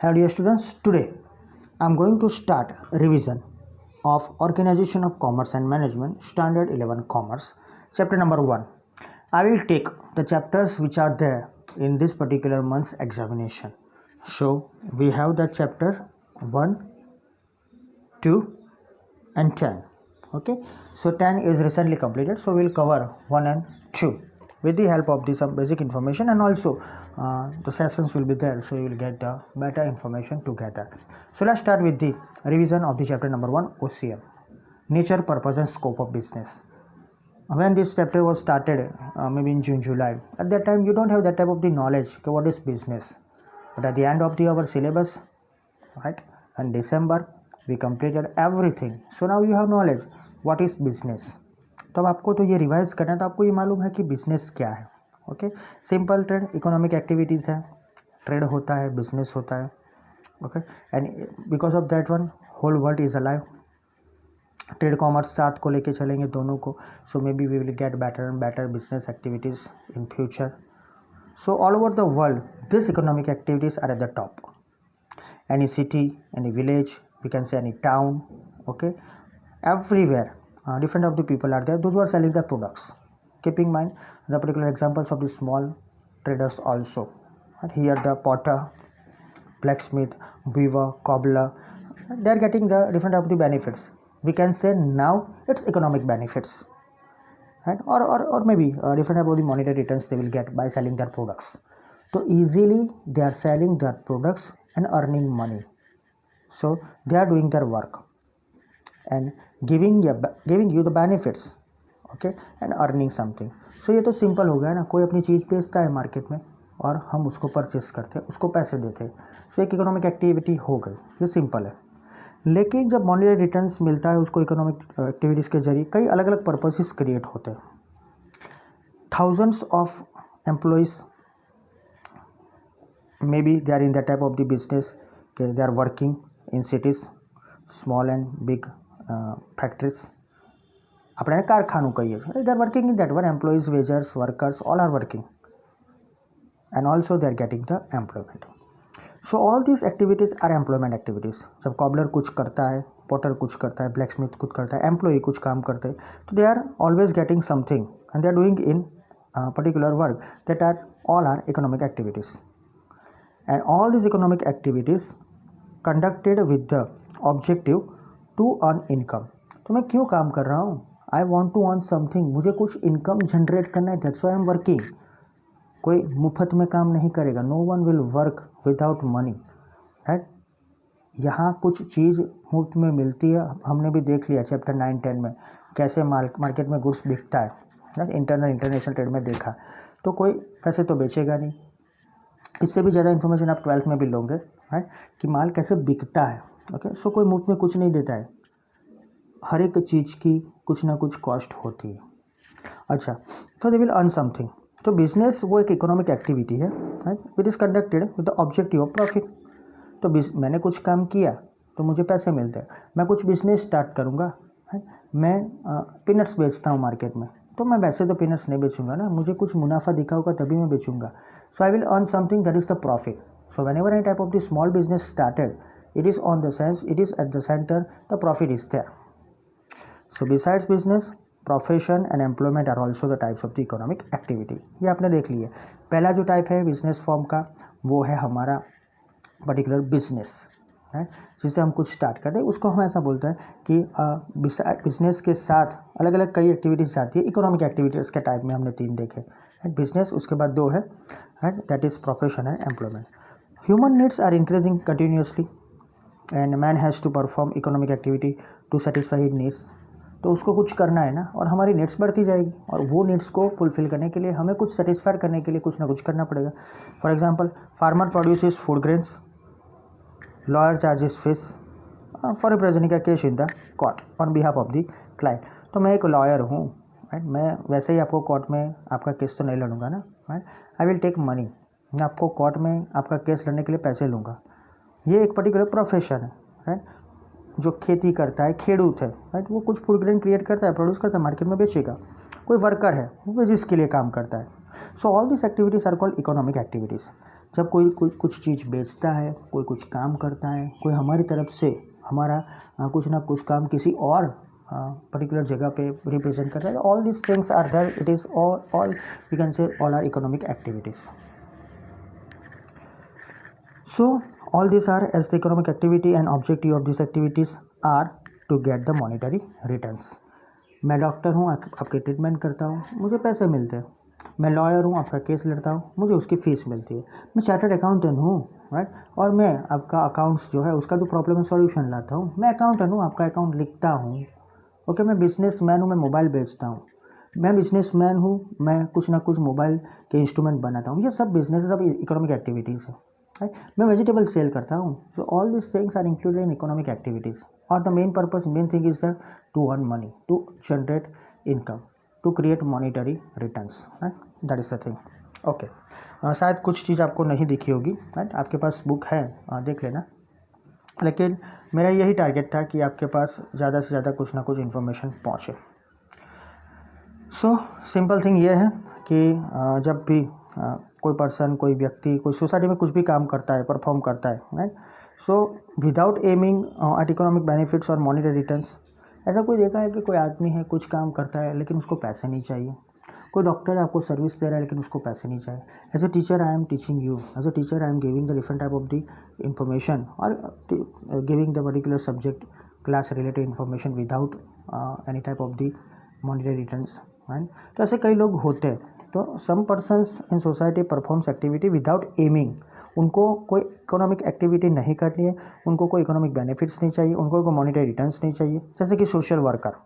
Hello dear students, today I am going to start revision of Organization of Commerce and Management Standard 11 Commerce, chapter number 1. I will take the chapters which are there in this particular month's examination. So we have the chapter 1, 2 and 10. Okay, so 10 is recently completed, so we will cover 1 and 2 with the help of some basic information, and also the sessions will be there, so you will get better information together. So let's start with the revision of the chapter number 1, OCM, nature, purpose and scope of business. When this chapter was started, maybe in June, July, at that time you don't have that type of the knowledge, okay, what is business. But at the end of our syllabus, right, in December we completed everything, so now you have knowledge what is business. तो अब आपको तो ये revise करना है, तो आपको ये मालूम है कि बिजनेस क्या है. Okay, simple trade economic activities है, ट्रेड होता है, बिजनेस होता है. Okay, and because of that one whole world is alive. Trade commerce साथ को लेके चलेंगे दोनों को, so may be we will get better and better business activities in future. So all over the world this economic activities are at the top. Any city, any village, we can say any town, okay, everywhere different of the people are there, those who are selling the products. Keep in mind the particular examples of the small traders also. And here the potter, blacksmith, weaver, cobbler, they are getting the different of the benefits. We can say now it's economic benefits, right? Or maybe different about the monetary returns they will get by selling their products. So easily they are selling their products and earning money. So they are doing their work and giving you the benefits, okay, and earning something. So ये तो simple हो गया ना, कोई अपनी चीज़ बेचता है market में और हम उसको परचेस करते हैं, उसको पैसे देते हैं. सो एक इकोनॉमिक एक्टिविटी हो गई, ये सिंपल है. लेकिन जब मॉनिटरी रिटर्न्स मिलता है उसको इकोनॉमिक एक्टिविटीज़ के जरिए कई अलग अलग पर्पसेस क्रिएट होते हैं. Thousands of employees may be they are in that type of the business, they are working in cities, small and big factories, આપણે કારખાનું કહીએ છીએ. They are working in that one, employees, wagers, workers, all are working and also they are getting the employment. So all this activities are employment activities. जब cobbler कुछ करता है, Potter कुछ करता है, ब्लैकस्मिथ कुछ करता है, एम्प्लॉय कुछ काम करते हैं, तो they are always getting something and they are doing in particular work. That are all are economic activities and all this economic activities conducted with the objective to earn income. तो मैं क्यों काम कर रहा हूँ? I want to earn something, मुझे कुछ income generate करना है, that's why I am working. कोई मुफ्त में काम नहीं करेगा, no one will work without money, right. यहाँ कुछ चीज़ मुफ्त में मिलती है, हमने भी देख लिया चैप्टर 9, 10 में कैसे मार्केट में गुड्स बिकता है, राइट. इंटरनेशनल ट्रेड में देखा, तो कोई पैसे तो बेचेगा नहीं. इससे भी ज़्यादा इन्फॉर्मेशन आप 12th में भी लोगे, राइट, कि माल कैसे बिकता है. ओके, सो कोई मुफ्त में कुछ नहीं देता है, हर एक चीज़ की कुछ ना कुछ कॉस्ट होती है. अच्छा, तो दे विल अर्न समथिंग. तो बिजनेस वो एक इकोनॉमिक एक्टिविटी है, right, which is conducted with the objective of profit. तो मैंने कुछ काम किया तो मुझे पैसे मिलते हैं. मैं कुछ बिजनेस स्टार्ट करूँगा, राइट. मैं पीनट्स बेचता हूँ मार्केट में, तो मैं वैसे तो पीनट्स नहीं बेचूंगा ना, मुझे कुछ मुनाफा दिखा होगा तभी मैं बेचूंगा. So I will earn something, that is the profit. So whenever any type of the small business started, it is on the sense, it is at the center, the profit is there. So besides business, profession and employment are also the types of the economic activity. ये आपने देख लिया. पहला जो type है business form का, वो है हमारा पर्टिकुलर बिजनेस, राइट, जिससे हम कुछ स्टार्ट करते हैं, उसको हम ऐसा बोलते हैं कि बिजनेस के साथ अलग अलग कई एक्टिविटीज़ जाती है. इकोनॉमिक एक्टिविटीज़ के टाइप में हमने 3 देखे, राइट. बिजनेस, उसके बाद 2 है, right, that is profession and employment. Human needs are increasing continuously and man has to perform economic activity to satisfy his needs. तो उसको कुछ करना है ना, और हमारी नीड्स बढ़ती जाएगी, और वो नीड्स को फुलफिल करने के लिए हमें कुछ सेटिस्फाई करने के लिए कुछ ना कुछ करना पड़ेगा. For example, farmer produces food grains, lawyer charges fees for representing a case in the court on behalf of the client. तो मैं एक लॉयर हूँ, राइट, मैं वैसे ही आपको कोर्ट में आपका केस तो नहीं लड़ूंगा ना, right. I will take money, मैं आपको कोर्ट में आपका केस लड़ने के लिए पैसे लूँगा. ये एक पर्टिकुलर प्रोफेशन है, राइट. जो खेती करता है, खेडूत है, राइट, वो कुछ फूड ग्रेन क्रिएट करता है, प्रोड्यूस करता है, मार्केट में बेचेगा. कोई वर्कर है, वो जिसके लिए काम करता है. So all this activities are called economic activities. जब कोई कुछ चीज़ बेचता है, कोई कुछ काम करता है, कोई हमारी तरफ से हमारा कुछ ना कुछ काम किसी और पर्टिकुलर जगह पे रिप्रेजेंट करता है, all this things are there, it is all we can say all are economic activities. So all these are as the economic activity and objective of these activities are to get the monetary returns. मैं doctor हूँ, आपकी treatment करता हूँ, मुझे पैसे मिलते हैं. मैं लॉयर हूँ, आपका केस लड़ता हूँ, मुझे उसकी फ़ीस मिलती है. मैं चार्टर्ड अकाउंटेंट हूँ, राइट, और मैं आपका अकाउंट्स जो है उसका जो प्रॉब्लम है सॉल्यूशन लाता हूँ. मैं अकाउंटेंट हूँ, आपका अकाउंट लिखता हूँ. ओके, मैं बिजनेसमैन हूँ, मैं मोबाइल बेचता हूँ. मैं बिजनेसमैन हूँ, मैं कुछ ना कुछ मोबाइल के इंस्ट्रूमेंट बनाता हूँ. ये सब बिजनेस, सब इकोनॉमिक एक्टिविटीज़ है. मैं वेजिटेबल सेल करता हूँ. So all this things are included in economic activities. और the main purpose, main thing is to earn money, to generate income, to create monetary returns. That is the thing. Okay, शायद कुछ चीज़ आपको नहीं दिखी होगी, right. आपके पास book है, देख लेना. लेकिन मेरा यही टारगेट था कि आपके पास ज़्यादा से ज़्यादा कुछ ना कुछ इन्फॉर्मेशन पहुँचे. सो सिंपल थिंग ये है कि जब भी कोई पर्सन, कोई व्यक्ति, कोई सोसाइटी में कुछ भी काम करता है, परफॉर्म करता है, right, so without aiming at economic benefits और मॉनिटरी रिटर्न्स. ऐसा कोई देखा है कि कोई आदमी है, कुछ काम करता है लेकिन उसको पैसे नहीं चाहिए. कोई डॉक्टर है, आपको सर्विस दे रहा है लेकिन उसको पैसे नहीं चाहिए. As a teacher I am teaching you, as a teacher I am giving the different type of the information और giving the particular subject class related information without any type of the monetary returns, right. तो ऐसे कई लोग होते हैं. तो some persons in society performs activity without aiming. उनको कोई इकोनॉमिक एक्टिविटी नहीं करनी है, उनको कोई इकोनॉमिक बेनिफिट्स नहीं चाहिए, उनको कोई मॉनिटरी रिटर्न्स नहीं चाहिए. जैसे कि social worker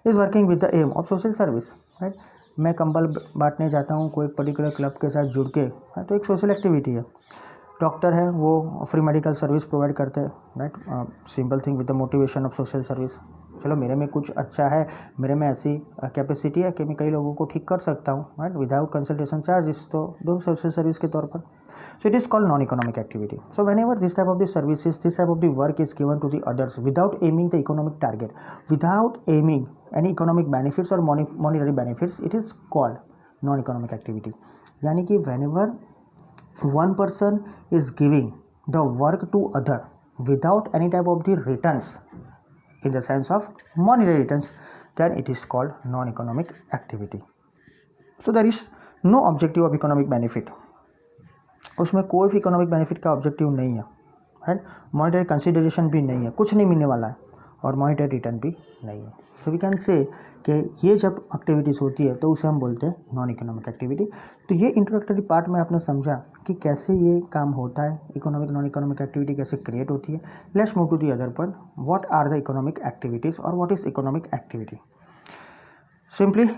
is working with the aim of social service, right. मैं कंबल बांटने जाता हूँ कोई पर्टिकुलर क्लब के साथ जुड़ के, तो एक सोशल एक्टिविटी है. डॉक्टर है, वो फ्री मेडिकल सर्विस प्रोवाइड करते हैं, right. Simple thing with the motivation of social service. चलो, मेरे में कुछ अच्छा है, मेरे में ऐसी कैपेसिटी है कि मैं कई लोगों को ठीक कर सकता हूँ, राइट, विदाउट कंसल्टेशन चार्जेस, तो दो सोशल सर्विस के तौर पर. So it is called non economic activity. So whenever this type of the services, this type of the work is given to the others without aiming the economic target, without aiming any economic benefits और monetary benefits, it is called non economic activity. यानी कि whenever one person is giving the work to other without any type of the returns in the sense of monetary returns, then it is called non-economic activity. So there is no objective of economic benefit. उसमें कोई भी economic benefit का objective नहीं है, right. Monetary consideration भी नहीं है, कुछ नहीं मिलने वाला है, और मॉनिटरी रिटर्न भी नहीं है. तो वी कैन से कि ये जब एक्टिविटीज़ होती है तो उसे हम बोलते हैं नॉन इकोनॉमिक एक्टिविटी. तो ये इंट्रोडक्टरी पार्ट में आपने समझा कि कैसे ये काम होता है, इकोनॉमिक नॉन इकोनॉमिक एक्टिविटी कैसे क्रिएट होती है. Let's move to the other point, what are the economic activities और what is economic activity. Simply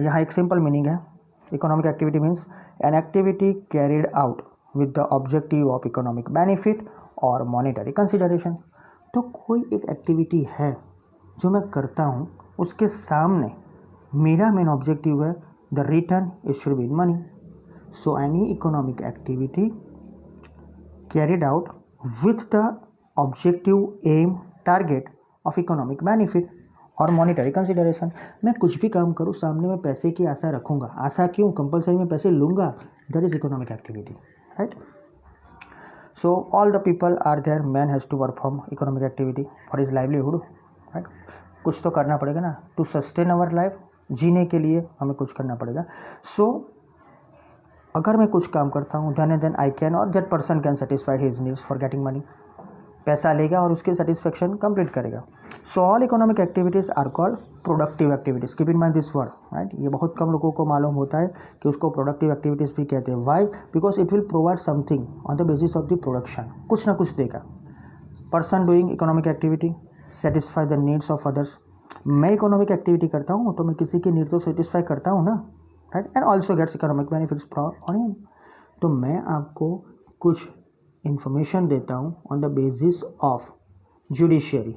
यहाँ एक सिंपल मीनिंग है. Economic activity means an activity carried out with the objective of economic benefit और monetary consideration. तो कोई एक activity है जो मैं करता हूँ, उसके सामने मेरा मेन ऑब्जेक्टिव है the return is should be in money. So any economic activity carried out with the objective aim target of economic benefit और मॉनिटरी कंसिडरेशन. मैं कुछ भी काम करूँ, सामने में पैसे की आशा रखूँगा. आशा क्यों? कंपलसरी में पैसे लूँगा. That is economic activity, right. So all the people are there. Man has to perform economic activity for his livelihood, right? कुछ तो करना पड़ेगा ना, to sustain our life. जीने के लिए हमें कुछ करना पड़ेगा. So अगर मैं कुछ काम करता हूँ, then I can or that person can satisfy his needs for getting money. पैसा लेगा और उसकी सेटिस्फेक्शन कंप्लीट करेगा. So all economic activities are called productive activities. Keep in mind this word, right. ये बहुत कम लोगों को मालूम होता है कि उसको प्रोडक्टिव एक्टिविटीज़ भी कहते हैं. Why? Because it will provide something on the basis of the production. कुछ ना कुछ देगा. Person doing economic activity satisfy the needs of others. मैं इकोनॉमिक एक्टिविटी करता हूँ तो मैं किसी की नीड तो सेटिस्फाई करता हूँ ना, right. And also gets economic benefits on him. तो मैं आपको कुछ इंफॉर्मेशन देता हूँ on the basis of judiciary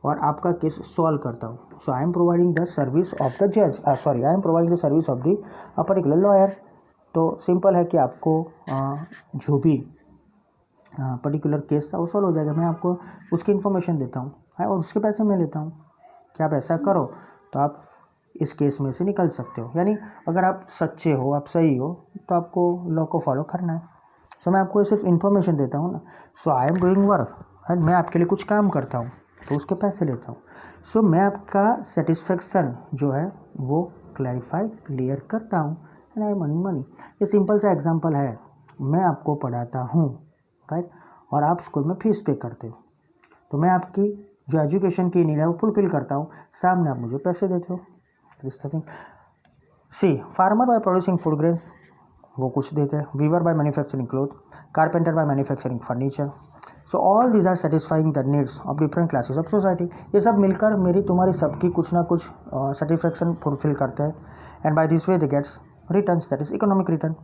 और आपका केस सॉल्व करता हूँ. So I am providing the service of the जज, I am providing the service of the particular lawyer. तो सिंपल है कि आपको जो भी पर्टिकुलर केस था वो सॉल्व हो जाएगा. मैं आपको उसकी इन्फॉर्मेशन देता हूँ और उसके पैसे मैं लेता हूँ कि आप ऐसा करो तो आप इस केस में से निकल सकते हो. यानी अगर आप सच्चे हो, आप सही हो, तो आपको लॉ को फॉलो करना है. सो मैं आपको सिर्फ इन्फॉर्मेशन देता हूँ ना. So I am doing work and मैं आपके लिए कुछ काम करता हूँ तो उसके पैसे लेता हूँ. सो मैं आपका सेटिस्फेक्शन जो है वो क्लियर करता हूँ एंड आई मनी मनी. ये सिंपल सा एग्जांपल है. मैं आपको पढ़ाता हूँ, राइट, और आप स्कूल में फीस पे करते हो, तो मैं आपकी जो एजुकेशन की नीड है वो फुलफिल करता हूँ, सामने आप मुझे पैसे देते हो. This thing. See farmer by producing food grains, वो कुछ देते हैं. Weaver by manufacturing cloth, carpenter by manufacturing furniture. So all these are satisfying the needs of different classes of society. ये सब मिलकर मेरी तुम्हारी सबकी कुछ ना कुछ सेटिस्फैक्शन फुलफिल करते हैं. And by this way they gets returns, that is economic return.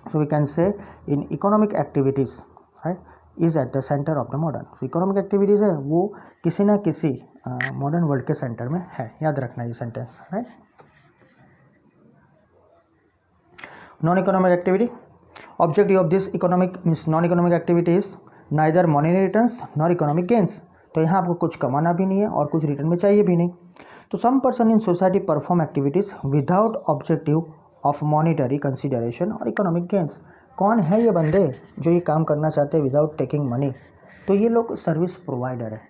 So we can say in economic activities, right, is at the centre of the modern. So economic activities है वो किसी ना किसी modern world के centre में है. याद रखना ये sentence, right. Non economic activity, objective of this economic means non economic activity is neither monetary returns nor economic gains. तो यहाँ आपको कुछ कमाना भी नहीं है और कुछ रिटर्न में चाहिए भी नहीं. तो some person in society perform activities without objective of monetary consideration और इकोनॉमिक गेन्स. कौन है ये बंदे जो ये काम करना चाहते हैं विदाउट टेकिंग मनी? तो ये लोग सर्विस प्रोवाइडर है,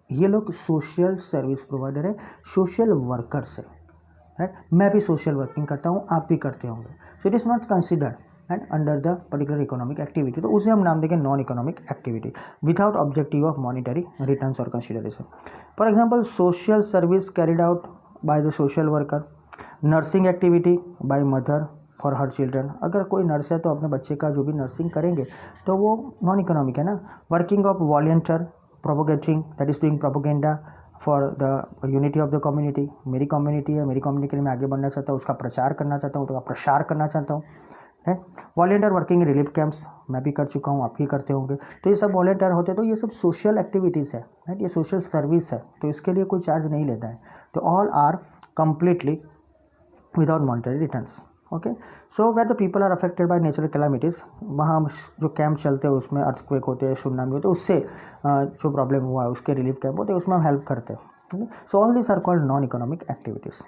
ये लोग सोशल सर्विस प्रोवाइडर है, सोशल वर्कर्स है, राइट. मैं भी सोशल वर्किंग करता हूँ, आप भी करते होंगे. So it is not considered and under the particular economic activity. तो उसे हम नाम देंगे non economic activity without objective of monetary returns और consideration. For example social service carried out by the social worker, nursing activity by mother for her children. अगर कोई nurse है तो अपने बच्चे का जो भी नर्सिंग करेंगे तो वो नॉन इकोनॉमिक है ना. Working of volunteer propagating, that is doing propaganda for the unity of the community. मेरी कम्युनिटी है, मेरी कम्युनिटी के लिए मैं आगे बढ़ना चाहता हूँ, उसका प्रचार करना चाहता हूँ, उसका प्रसार करना चाहता हूँ, है. Volunteer working in relief camps, मैं भी कर चुका हूँ, आप भी करते होंगे. तो ये सब वॉलंटियर होते हैं. तो ये सब सोशल एक्टिविटीज़ है, राइट, ये सोशल सर्विस है, तो इसके लिए कोई चार्ज नहीं लेता है. तो all are completely without monetary returns. Okay. So where the people are affected by natural calamities, वहाँ जो कैंप चलते हैं उसमें अर्थक्वेक होते हैं, सुनामी होते हैं, उससे जो प्रॉब्लम हुआ है उसके रिलीफ कैंप होते हैं, उसमें हम हेल्प करते हैं. So all this are called non economic activities.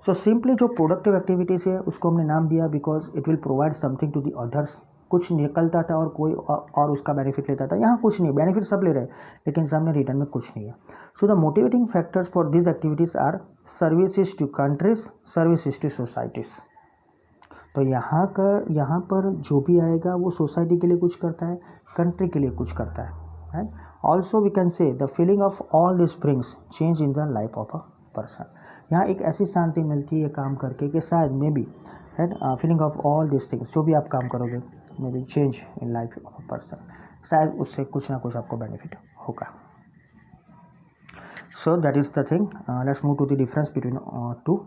So simply जो प्रोडक्टिव एक्टिविटीज़ है उसको हमने नाम दिया because it will provide something to the others. कुछ निकलता था और कोई और उसका बेनिफिट लेता था. यहाँ कुछ नहीं, बेनिफिट सब ले रहे हैं लेकिन सामने रिटर्न में कुछ नहीं है. So the motivating factors for this activities are services to countries, services to societies. तो यहाँ पर जो भी आएगा वो सोसाइटी के लिए कुछ करता है, कंट्री के लिए कुछ करता है, right. Also we can say the feeling of all this brings change in the life of a person. यहाँ एक ऐसी शांति मिलती है काम करके कि शायद maybe, right, feeling of all this things, जो भी आप काम करोगे maybe change in life of a person, शायद उससे कुछ ना कुछ आपको बेनिफिट होगा. So that is the thing. Let's move to the difference between two.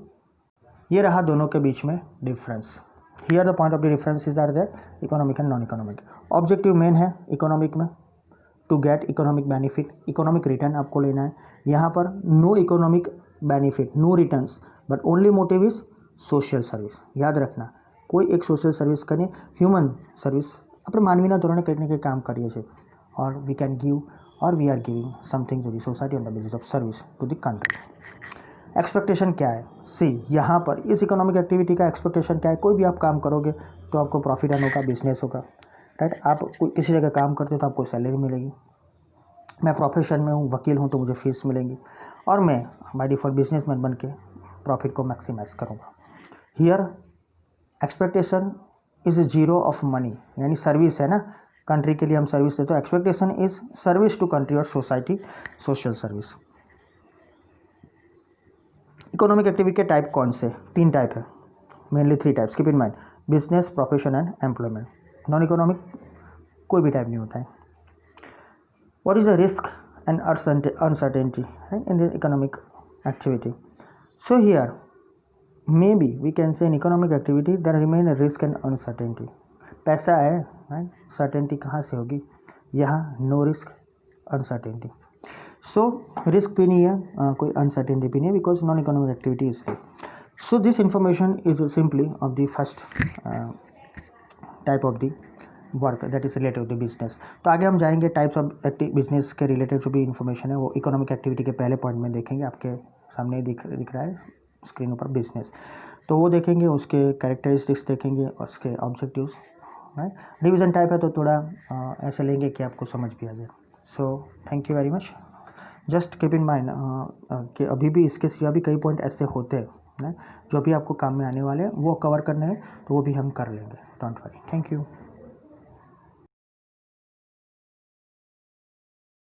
ये रहा दोनों के बीच में difference. Here the point of the differences are there, economic and non economic. Objective main है इकोनॉमिक में, to get economic benefit, economic return आपको लेना है. यहाँ पर no economic benefit, no returns, but only motive is social service. याद रखना, कोई एक सोशल सर्विस करें, ह्यूमन सर्विस આપણે માનવીના ધોરણે કંઈક ને કંઈક કામ કરીએ છીએ, और वी कैन गिव और we are giving something to the society on the basis of service to the country. Expectation क्या है? सी यहाँ पर इस इकोनॉमिक एक्टिविटी का एक्सपेक्टेशन क्या है? कोई भी आप काम करोगे तो आपको प्रॉफिट अर्न होगा, बिजनेस होगा, राइट. आप किसी जगह काम करते हो तो आपको सैलरी मिलेगी. मैं प्रोफेशन में हूँ, वकील हूँ, तो मुझे फीस मिलेंगी और मैं बाय डिफ़ॉल्ट बिजनेसमैन बन के प्रॉफिट को मैक्सिमाइज करूँगा. Here expectation is zero of money, यानी सर्विस है ना, कंट्री के लिए हम सर्विस देते हो. Expectation is service to country और society, social service. Economic activity के टाइप कौन से? 3 टाइप है, mainly 3 types, keep in mind. Business, profession and employment. Non economic कोई भी टाइप नहीं होता है. What is the risk and uncertainty, right, in the economic activity? So here, maybe we can say in economic activity there remain a risk and uncertainty. पैसा है, right? Certainty कहाँ से होगी? यहाँ no risk, uncertainty. So risk भी नहीं है, कोई uncertainty भी नहीं है because non-economic activity is free. So this information is simply of the first type of the work that is related to business. तो आगे हम जाएंगे टाइप्स ऑफ बिजनेस के रिलेटेड जो भी इन्फॉर्मेशन है वो इकोनॉमिक एक्टिविटी के पहले पॉइंट में देखेंगे. आपके सामने दिख रहा है स्क्रीन ऊपर बिजनेस, तो वो देखेंगे, उसके कैरेक्टरिस्टिक्स देखेंगे, उसके ऑब्जेक्टिव्स राइट। रिवीजन टाइप है तो थोड़ा ऐसे लेंगे कि आपको समझ भी आ जाए। So thank you very much. Just keep in mind कि अभी भी इसके सिवा भी कई पॉइंट ऐसे होते हैं जो भी आपको काम में आने वाले हैं, वो कवर करने हैं तो वो भी हम कर लेंगे। Don't worry. Thank you.